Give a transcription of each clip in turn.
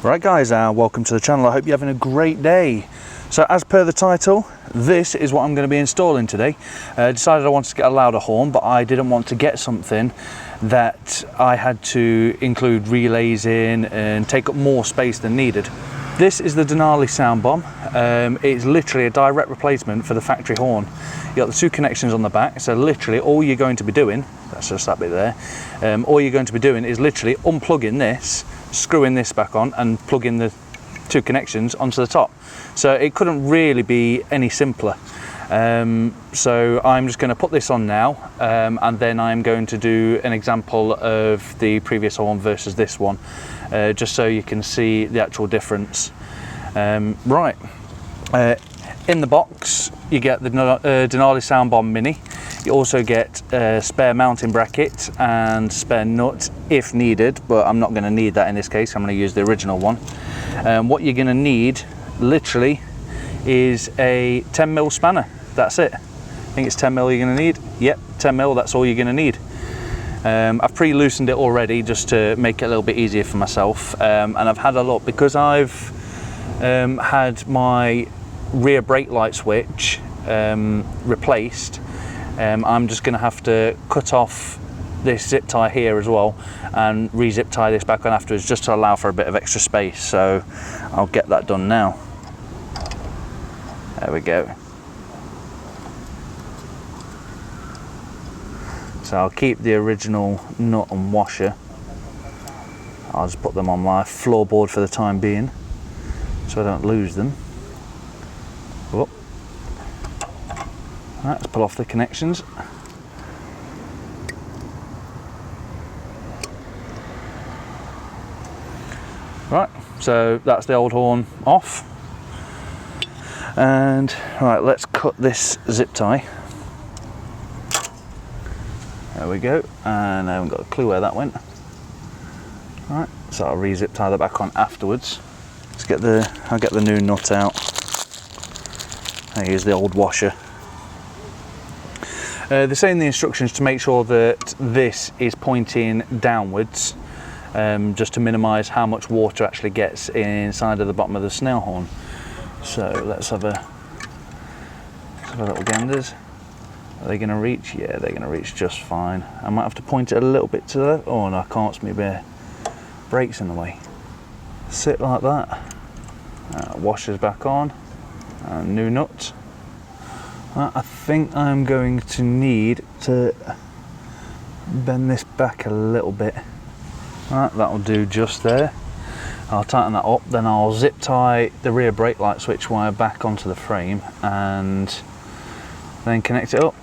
Right guys, welcome to the channel. I hope you're having a great day. So as per the title, this is what I'm going to be installing today. Decided I wanted to get a louder horn, but I didn't want to get something that I had to include relays in and take up more space than needed. This is the Denali Soundbomb. It's literally a direct replacement for the factory horn. You've got the two connections on the back, so literally all you're going to be doing, that's just that bit there, all you're going to be doing is literally unplugging this, screwing this back on and plugging the two connections onto the top. So it couldn't really be any simpler. So I'm just going to put this on now, and then I'm going to do an example of the previous horn versus this one, just so you can see the actual difference. Right, in the box you get the Denali Soundbomb Mini. You also get a spare mounting bracket and spare nut if needed, but I'm not going to need that in this case. I'm going to use the original one. What you're going to need literally is a 10mm spanner. That's it. I think it's 10mm you're going to need. Yep, 10mm, that's all you're going to need. I've pre-loosened it already just to make it a little bit easier for myself, and I've had a look because I've had my rear brake light switch replaced. I'm just going to have to cut off this zip tie here as well and re-zip tie this back on afterwards, just to allow for a bit of extra space. So I'll get that done now. There we go. So I'll keep the original nut and washer. I'll just put them on my floorboard for the time being so I don't lose them. Whoop. Right, let's pull off the connections. Right, so that's the old horn off. And right, let's cut this zip tie. There we go, and I haven't got a clue where that went. Right, so I'll re-zip tie that back on afterwards. I'll get the new nut out. Here's the old washer. They say in the instructions to make sure that this is pointing downwards, just to minimise how much water actually gets inside of the bottom of the snail horn. So let's have a little ganders. Are they going to reach? Yeah, they're going to reach just fine. I might have to point it a little bit to the left. Oh no, I can't, it's my bare brakes in the way. Sit like that. Washers back on. New nut. I think I'm going to need to bend this back a little bit. Right, that'll do just there. I'll tighten that up, then I'll zip tie the rear brake light switch wire back onto the frame and then connect it up.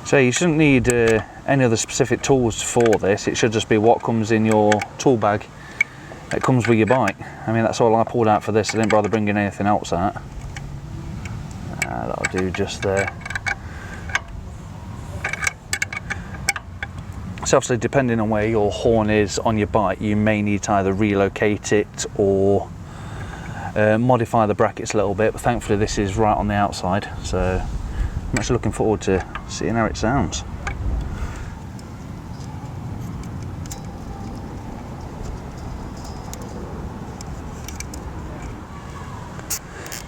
So you shouldn't need any other specific tools for this. It should just be what comes in your tool bag that comes with your bike. I mean, that's all I pulled out for this. I didn't bother bringing anything else out. That'll do just there. So obviously, depending on where your horn is on your bike, you may need to either relocate it or modify the brackets a little bit, but thankfully this is right on the outside, so I'm actually looking forward to seeing how it sounds.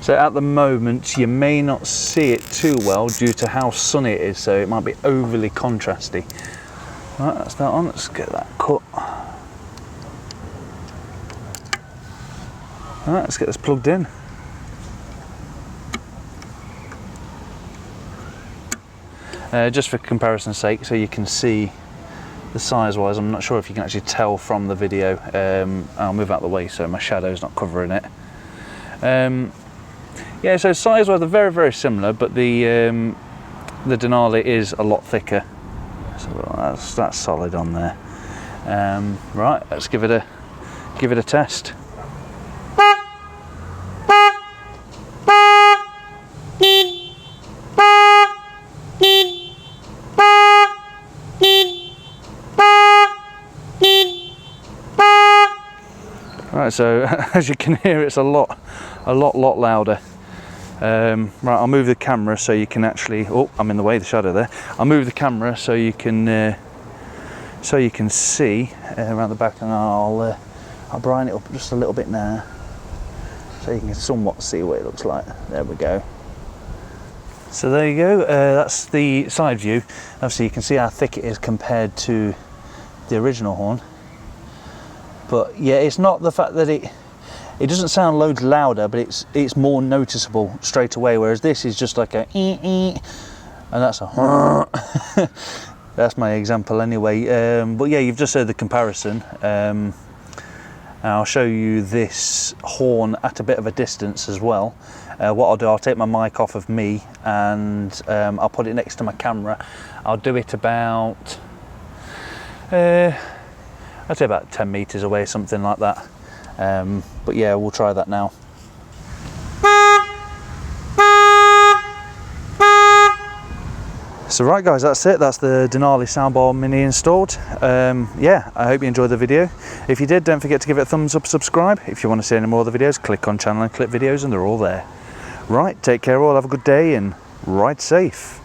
So at the moment you may not see it too well due to how sunny it is, so it might be overly contrasty. Right, that's that on, let's get that cut. Alright, let's get this plugged in. Just for comparison's sake, so you can see the size wise, I'm not sure if you can actually tell from the video. I'll move out of the way so my shadow's not covering it. Yeah, so size wise they're very, very similar, but the Denali is a lot thicker. So that's solid on there. Right, let's give it a test. Right, so as you can hear, it's a lot louder. Right, I'll move the camera so you can actually, oh, I'm in the way, the shadow there. I'll move the camera so you can so you can see around the back, and I'll brighten it up just a little bit now, so you can somewhat see what it looks like. There we go. So there you go, that's the side view. Obviously you can see how thick it is compared to the original horn. But yeah, it's not the fact that it doesn't sound loads louder, but it's more noticeable straight away, whereas this is just like a and that's a that's my example anyway. But yeah, you've just heard the comparison. And I'll show you this horn at a bit of a distance as well. What I'll do, I'll take my mic off of me and I'll put it next to my camera. I'll do it about, I'd say about 10 meters away, something like that. But yeah, we'll try that now. So right guys, that's it. That's the Denali Soundbomb Mini installed. Yeah, I hope you enjoyed the video. If you did, don't forget to give it a thumbs up, subscribe. If you want to see any more of the videos, click on channel and clip videos, and they're all there. Right, take care all, have a good day and ride safe.